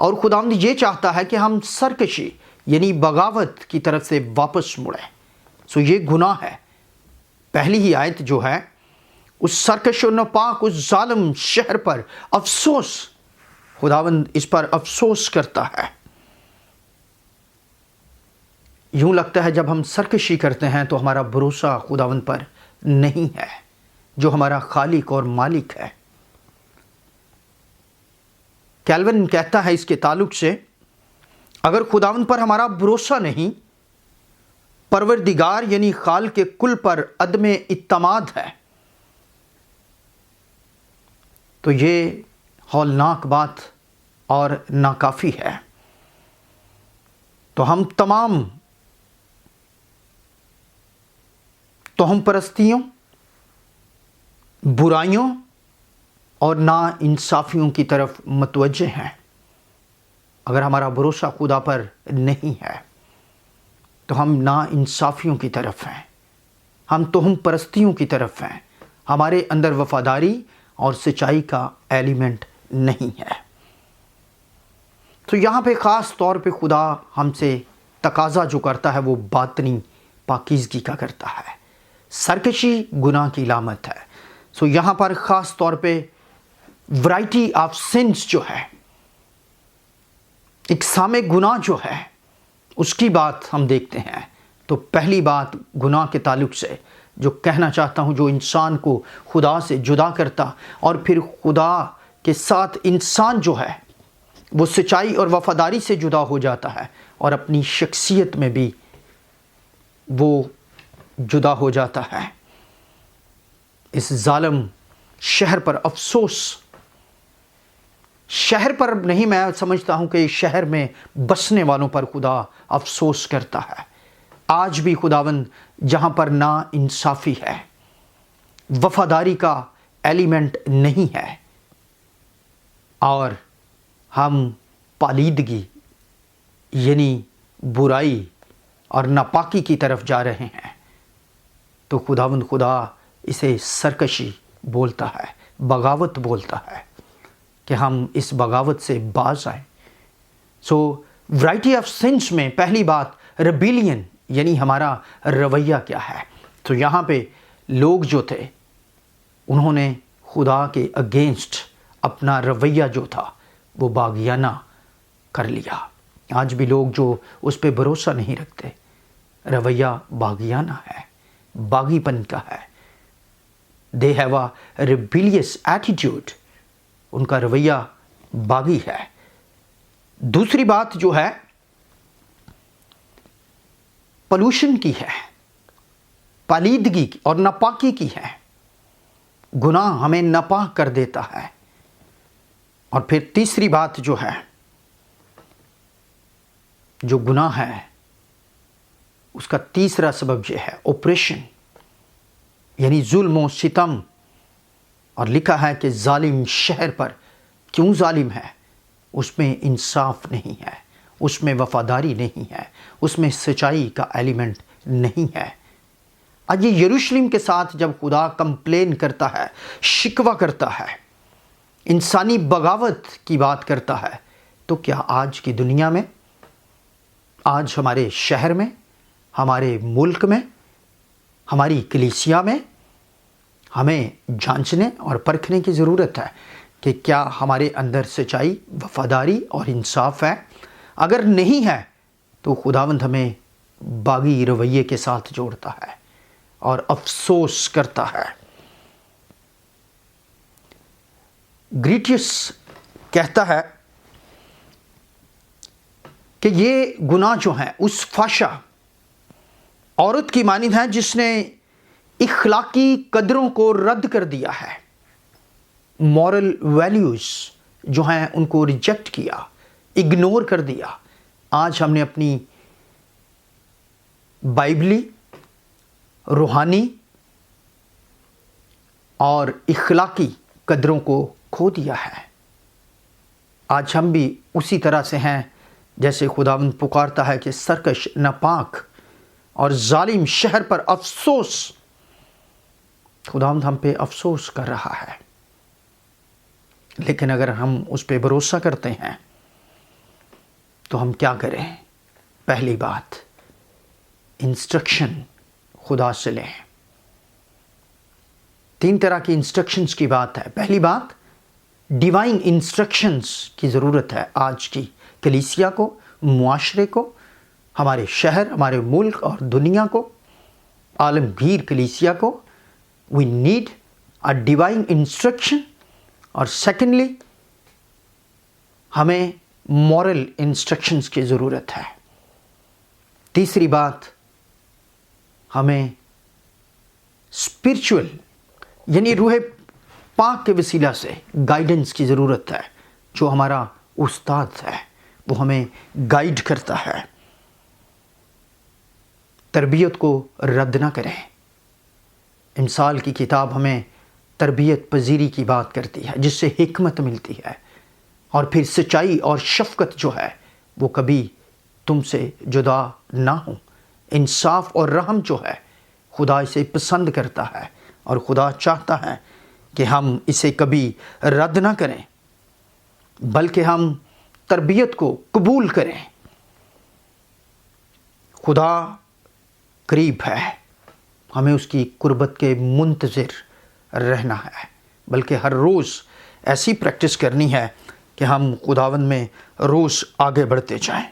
اور خداوند یہ چاہتا ہے کہ ہم سرکشی یعنی بغاوت کی طرف سے واپس مڑیں. سو یہ گناہ ہے. پہلی ہی آیت جو ہے اس سرکش و ناپاک اس ظالم شہر پر افسوس، خداوند اس پر افسوس کرتا ہے. یوں لگتا ہے جب ہم سرکشی کرتے ہیں تو ہمارا بھروسہ خداوند پر نہیں ہے جو ہمارا خالق اور مالک ہے. کیلون کہتا ہے اس کے تعلق سے، اگر خداوند پر ہمارا بھروسہ نہیں، پروردگار یعنی خالق کے کل پر عدم اعتماد ہے، تو یہ ہولناک بات اور ناکافی ہے. تو ہم تمام توہم پرستیوں، برائیوں اور نا انصافیوں کی طرف متوجہ ہیں. اگر ہمارا بھروسہ خدا پر نہیں ہے تو ہم نا انصافیوں کی طرف ہیں، ہم توہم پرستیوں کی طرف ہیں. ہمارے اندر وفاداری اور سچائی کا ایلیمنٹ نہیں ہے. تو یہاں پہ خاص طور پہ خدا ہم سے تقاضا جو کرتا ہے وہ باطنی پاکیزگی کا کرتا ہے. سرکشی گناہ کی علامت ہے. سو یہاں پر خاص طور پہ ورائٹی آف سنس جو ہے، اقسام گناہ جو ہے، اس کی بات ہم دیکھتے ہیں. تو پہلی بات گناہ کے تعلق سے جو کہنا چاہتا ہوں، جو انسان کو خدا سے جدا کرتا اور پھر خدا کے ساتھ انسان جو ہے وہ سچائی اور وفاداری سے جدا ہو جاتا ہے اور اپنی شخصیت میں بھی وہ جدا ہو جاتا ہے. اس ظالم شہر پر افسوس، شہر پر نہیں، میں سمجھتا ہوں کہ شہر میں بسنے والوں پر خدا افسوس کرتا ہے. آج بھی خداوند جہاں پر نا انصافی ہے، وفاداری کا ایلیمنٹ نہیں ہے اور ہم پالیدگی یعنی برائی اور ناپاکی کی طرف جا رہے ہیں، تو خداوند خدا اسے سرکشی بولتا ہے، بغاوت بولتا ہے کہ ہم اس بغاوت سے باز آئیں. سو ورائٹی آف سنس میں پہلی بات ریبیلین یعنی ہمارا رویہ کیا ہے. تو یہاں پہ لوگ جو تھے انہوں نے خدا کے اگینسٹ اپنا رویہ جو تھا وہ باغیانہ کر لیا. آج بھی لوگ جو اس پہ بھروسہ نہیں رکھتے، رویہ باغیانہ ہے، باغی پن کا ہے. They have a rebellious attitude. ان کا رویہ باغی ہے. دوسری بات جو ہے پولوشن کی ہے، پالیدگی اور ناپاکی کی ہے. گناہ ہمیں ناپاک کر دیتا ہے. اور پھر تیسری بات جو ہے، جو گناہ ہے اس کا تیسرا سبب یہ ہے اوپریشن یعنی ظلم و ستم. اور لکھا ہے کہ ظالم شہر پر، کیوں ظالم ہے؟ اس میں انصاف نہیں ہے، اس میں وفاداری نہیں ہے، اس میں سچائی کا ایلیمنٹ نہیں ہے. آج یہ یروشلم کے ساتھ جب خدا کمپلین کرتا ہے، شکوہ کرتا ہے، انسانی بغاوت کی بات کرتا ہے، تو کیا آج کی دنیا میں، آج ہمارے شہر میں، ہمارے ملک میں، ہماری کلیسیا میں ہمیں جانچنے اور پرکھنے کی ضرورت ہے کہ کیا ہمارے اندر سچائی، وفاداری اور انصاف ہے؟ اگر نہیں ہے تو خداوند ہمیں باغی رویے کے ساتھ جوڑتا ہے اور افسوس کرتا ہے. گریٹیس کہتا ہے کہ یہ گناہ جو ہیں اس فحشہ عورت کی مانند ہے جس نے اخلاقی قدروں کو رد کر دیا ہے، مورل ویلیوز جو ہیں ان کو ریجیکٹ کیا، اگنور کر دیا. آج ہم نے اپنی بائبلی، روحانی اور اخلاقی قدروں کو کھو دیا ہے. آج ہم بھی اسی طرح سے ہیں جیسے خداوند پکارتا ہے کہ سرکش، ناپاک اور ظالم شہر پر افسوس. خداوند ہم پہ افسوس کر رہا ہے، لیکن اگر ہم اس پہ بھروسہ کرتے ہیں تو ہم کیا کریں؟ پہلی بات، انسٹرکشن خدا سے لیں۔ 3 طرح کی انسٹرکشنز کی بات ہے۔ پہلی بات، ڈیوائن انسٹرکشنز کی ضرورت ہے آج کی کلیسیا کو، معاشرے کو، ہمارے شہر، ہمارے ملک اور دنیا کو، عالمگیر کلیسیا کو۔ We need a divine instruction. اور سیکنڈلی، ہمیں مورل انسٹرکشنز کی ضرورت ہے۔ تیسری بات، ہمیں اسپرچول یعنی روح پاک کے وسیلہ سے گائیڈنس کی ضرورت ہے۔ جو ہمارا استاد ہے وہ ہمیں گائیڈ کرتا ہے۔ تربیت کو رد نہ کریں۔ امثال کی کتاب ہمیں تربیت پذیری کی بات کرتی ہے، جس سے حکمت ملتی ہے، اور پھر سچائی اور شفقت جو ہے وہ کبھی تم سے جدا نہ ہو۔ انصاف اور رحم جو ہے خدا اسے پسند کرتا ہے، اور خدا چاہتا ہے کہ ہم اسے کبھی رد نہ کریں، بلکہ ہم تربیت کو قبول کریں۔ خدا قریب ہے، ہمیں اس کی قربت کے منتظر رہنا ہے، بلکہ ہر روز ایسی پریکٹس کرنی ہے کہ ہم خداوند میں روز آگے بڑھتے جائیں۔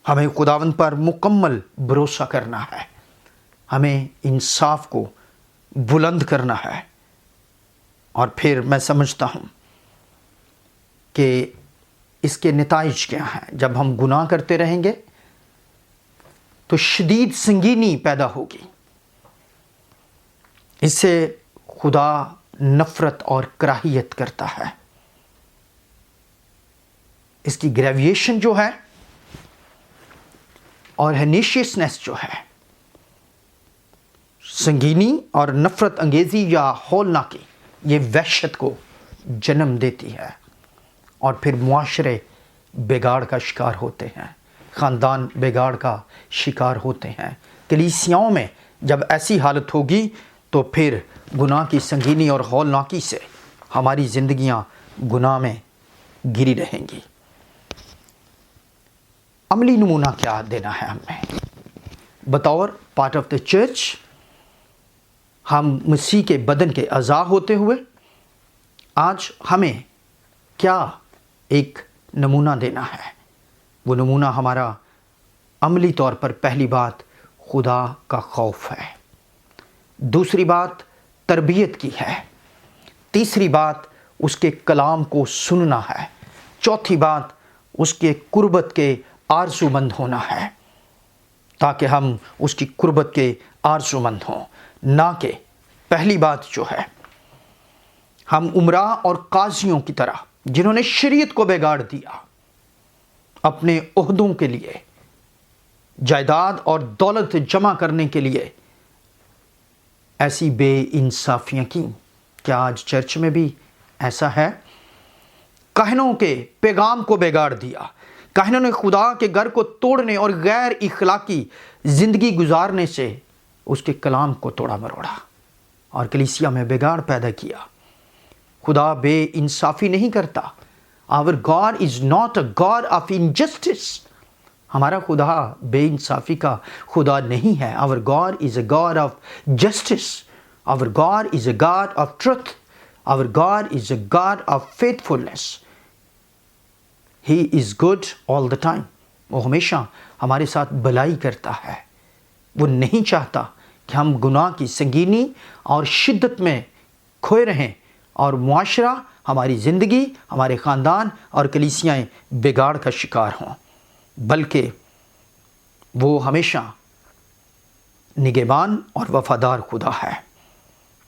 ہمیں خداوند پر مکمل بھروسہ کرنا ہے، ہمیں انصاف کو بلند کرنا ہے۔ اور پھر میں سمجھتا ہوں کہ اس کے نتائج کیا ہیں۔ جب ہم گناہ کرتے رہیں گے تو شدید سنگینی پیدا ہوگی۔ اس سے خدا نفرت اور کراہیت کرتا ہے۔ اس کی گریویشن جو ہے اور ہینیشیسنس جو ہے، سنگینی اور نفرت انگیزی یا ہولناکی، یہ وحشت کو جنم دیتی ہے، اور پھر معاشرے بگاڑ کا شکار ہوتے ہیں، خاندان بگاڑ کا شکار ہوتے ہیں۔ کلیسیاؤں میں جب ایسی حالت ہوگی تو پھر گناہ کی سنگینی اور ہولناکی سے ہماری زندگیاں گناہ میں گری رہیں گی۔ عملی نمونہ کیا دینا ہے ہمیں؟ بطور پارٹ آف دا چرچ ہم مسیح کے بدن کے اعضاء ہوتے ہوئے آج ہمیں کیا ایک نمونہ دینا ہے؟ وہ نمونہ ہمارا عملی طور پر پہلی بات خدا کا خوف ہے، دوسری بات تربیت کی ہے، تیسری بات اس کے کلام کو سننا ہے، چوتھی بات اس کے قربت کے آرزو مند ہونا ہے، تاکہ ہم اس کی قربت کے آرزو مند ہوں۔ نہ کہ پہلی بات جو ہے، ہم امراء اور قاضیوں کی طرح جنہوں نے شریعت کو بگاڑ دیا، اپنے عہدوں کے لیے، جائیداد اور دولت جمع کرنے کے لیے ایسی بے انصافیاں کی۔ کیا آج چرچ میں بھی ایسا ہے؟ کاہنوں کے پیغام کو بگاڑ دیا، کاہنوں نے خدا کے گھر کو توڑنے اور غیر اخلاقی زندگی گزارنے سے اس کے کلام کو توڑا مروڑا اور کلیسیا میں بگاڑ پیدا کیا۔ خدا بے انصافی نہیں کرتا۔ Our God is not a God of injustice. ہمارا خدا بے انصافی کا خدا نہیں ہے۔ Our God is a God of justice. Our God is a God of truth. Our God is a God of faithfulness. He is good all the time. وہ ہمیشہ ہمارے ساتھ بھلائی کرتا ہے۔ وہ نہیں چاہتا کہ ہم گناہ کی سنگینی اور شدت میں کھوئے رہیں اور معاشرہ، ہماری زندگی، ہمارے خاندان اور کلیسیائیں بگاڑ کا شکار ہوں، بلکہ وہ ہمیشہ نگہبان اور وفادار خدا ہے،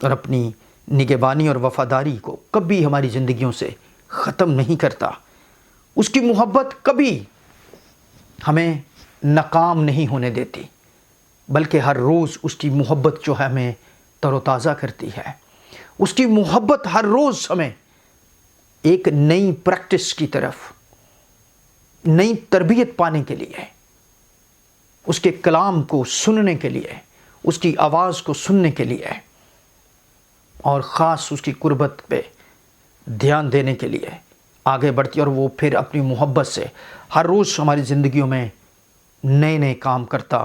اور اپنی نگہبانی اور وفاداری کو کبھی ہماری زندگیوں سے ختم نہیں کرتا۔ اس کی محبت کبھی ہمیں ناکام نہیں ہونے دیتی، بلکہ ہر روز اس کی محبت جو ہے ہمیں تر و تازہ کرتی ہے۔ اس کی محبت ہر روز ہمیں ایک نئی پریکٹس کی طرف، نئی تربیت پانے کے لیے، اس کے کلام کو سننے کے لیے، اس کی آواز کو سننے کے لیے، اور خاص اس کی قربت پہ دھیان دینے کے لیے آگے بڑھتی ہے اور وہ پھر اپنی محبت سے ہر روز ہماری زندگیوں میں نئے نئے کام کرتا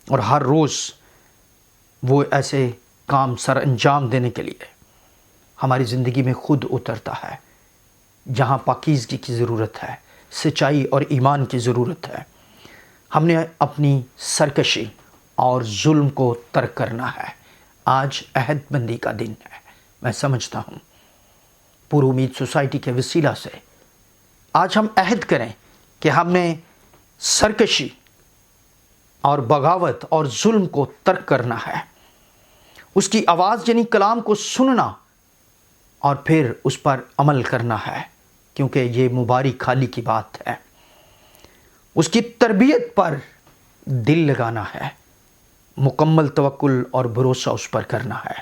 اور ہر روز وہ ایسے کام سر انجام دینے کے لیے ہماری زندگی میں خود اترتا ہے۔ جہاں پاکیزگی کی ضرورت ہے، سچائی اور ایمان کی ضرورت ہے، ہم نے اپنی سرکشی اور ظلم کو ترک کرنا ہے۔ آج عہد بندی کا دن ہے۔ میں سمجھتا ہوں پر امید سوسائٹی کے وسیلہ سے آج ہم عہد کریں کہ ہم نے سرکشی اور بغاوت اور ظلم کو ترک کرنا ہے، اس کی آواز یعنی کلام کو سننا اور پھر اس پر عمل کرنا ہے، کیونکہ یہ مبارک خالی کی بات ہے۔ اس کی تربیت پر دل لگانا ہے، مکمل توکل اور بھروسہ اس پر کرنا ہے،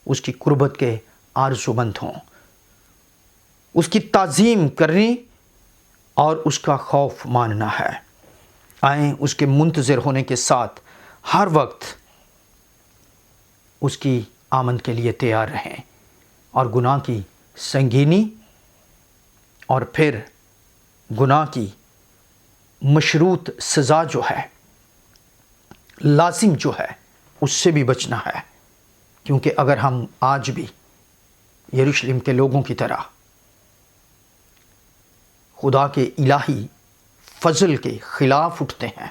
اس کی قربت کے آرزو مند ہوں، اس کی تعظیم کرنی اور اس کا خوف ماننا ہے۔ آئیں اس کے منتظر ہونے کے ساتھ ہر وقت اس کی آمد کے لیے تیار رہیں اور گناہ کی سنگینی اور پھر گناہ کی مشروط سزا جو ہے، لازم جو ہے، اس سے بھی بچنا ہے، کیونکہ اگر ہم آج بھی یروشلم کے لوگوں کی طرح خدا کے الہی فضل کے خلاف اٹھتے ہیں،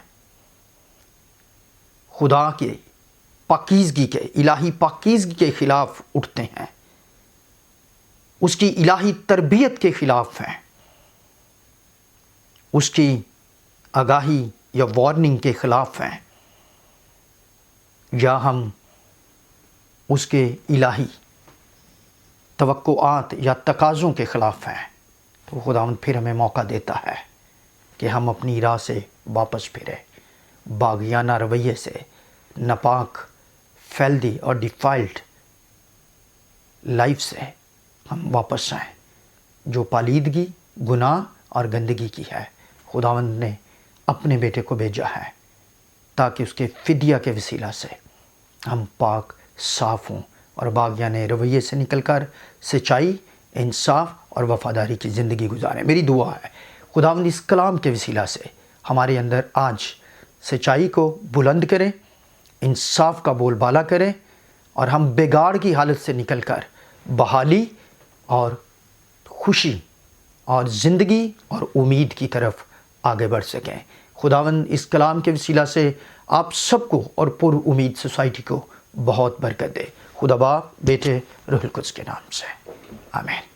خدا کے پاکیزگی کے الہی پاکیزگی کے خلاف اٹھتے ہیں، اس کی الہی تربیت کے خلاف ہیں، اس کی آگاہی یا وارننگ کے خلاف ہیں، یا ہم اس کے الہی توقعات یا تقاضوں کے خلاف ہیں، تو خداوند پھر ہمیں موقع دیتا ہے کہ ہم اپنی راہ سے واپس پھریں، باغیانہ رویے سے، ناپاک، فیلدی اور ڈیفائلڈ لائف سے ہم واپس آئیں، جو پالیدگی، گناہ اور گندگی کی ہے۔ خداوند نے اپنے بیٹے کو بھیجا ہے تاکہ اس کے فدیہ کے وسیلہ سے ہم پاک صاف ہوں اور باغیانہ رویے سے نکل کر سچائی، انصاف اور وفاداری کی زندگی گزاریں۔ میری دعا ہے خداوند اس کلام کے وسیلہ سے ہمارے اندر آج سچائی کو بلند کرے، انصاف کا بول بالا کرے اور ہم بگاڑ کی حالت سے نکل کر بحالی اور خوشی اور زندگی اور امید کی طرف آگے بڑھ سکیں۔ خداوند اس کلام کے وسیلہ سے آپ سب کو اور پر امید سوسائٹی کو بہت برکت دے۔ خدا باپ، بیٹے، روح القدس کے نام سے آمین۔